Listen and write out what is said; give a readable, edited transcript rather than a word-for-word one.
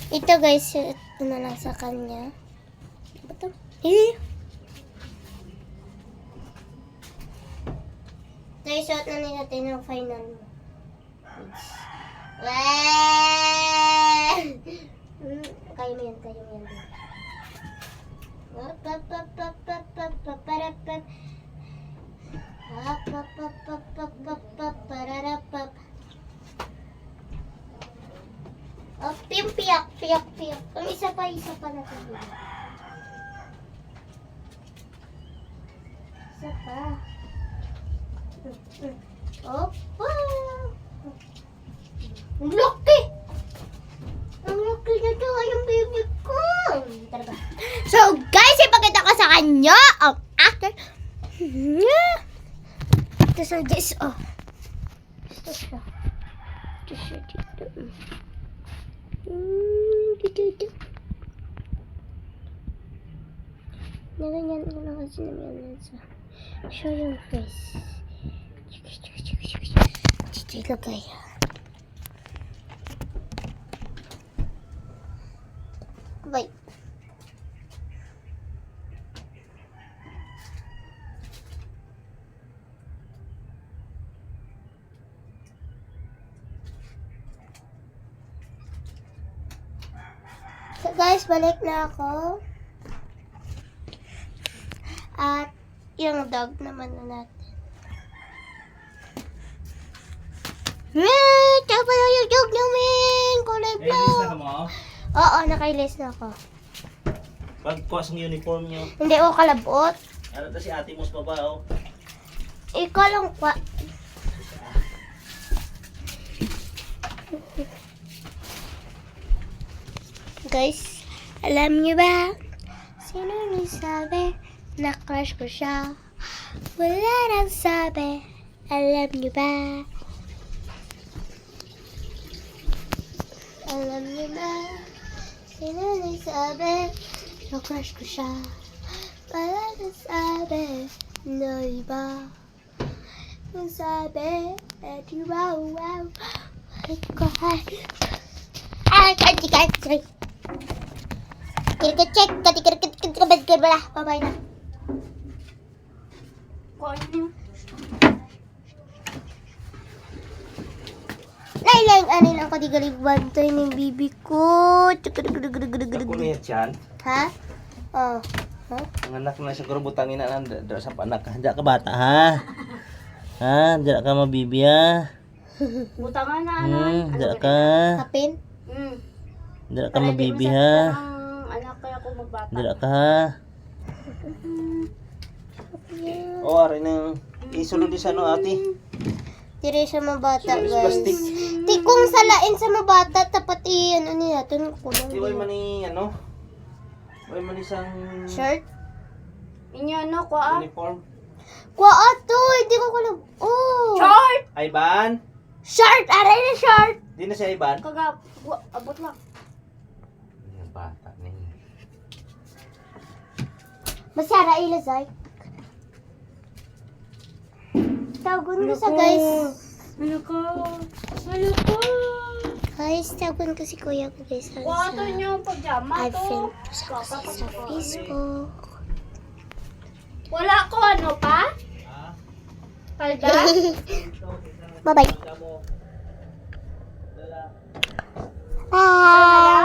Ito guys, ito na lang sa kanya. Ano ba ito? Ito yung suot na natin ng final mo. Kayo mo yan, kayo mo yan. Oh, piyak. Ang isa pa na ito. Isa pa. Opa! Ang laki! Ang laki na ito ay yung baby ko. Tara ba? So guys, ipakita ko sa kanya ang actor. Ito sa guys, oh. Ito siya. Dito. Dito. Naganyan ko na kasi naman sa show yung face. Dito ilagay. Bye. So guys, balik na ako. At yung dog naman na natin. Ito pala yung dog namin! Kulay pa! Ilis na ka mo? Oo, nakailis na ako. Pagkuha sa uniform nyo. Hindi ako kalabot. Ano to si ate mo sa babaw? Ikaw lang pa. Guys, alam niyo ba? Sino nagsabi na crush ko siya? Wala nang sabi. Alam niyo ba? Alam niyo ba? Sino nagsabi na crush ko siya? Wala nang sabi na iba. Nang sabi at wow. Check. Bye na. Lain-lain ani lang ko di galibwan to yung bibi ko. Kunit yan. Ha? Oh. Ha? Ang anak na sa kurubutang ina na sa panak. Diyan ka bata ha? Ha? Diyan ka mabibi ha? Butangan na Diyan ka. Kapin? Diyan ka mabibi ha? Anak kaya ko magbata. Diyan ka ha? O, aray nang isulod di sa ano ate. Tiri siya mabata, Sulis guys. plastic. Di kung salain sa mabata, tapat ano niya, tunong kulang. Di ba man ni ano? Way man isang Shirt? Inyo ano ko ah? uniform. Kwa ato, hindi ko kulang. Oh! Short! Iban? Shirt! Aray na shirt! Di na siya Iban? Abot lang. Yung bata na yun. Masara ilazay. Tawagon ko sa guys. Ano ko? Guys, tawagon ko si kuya ko guys. Wato niyo ang pajama I've to. friend ko sa Facebook. Wala ko ano pa? Palda? Bye-bye. Bye!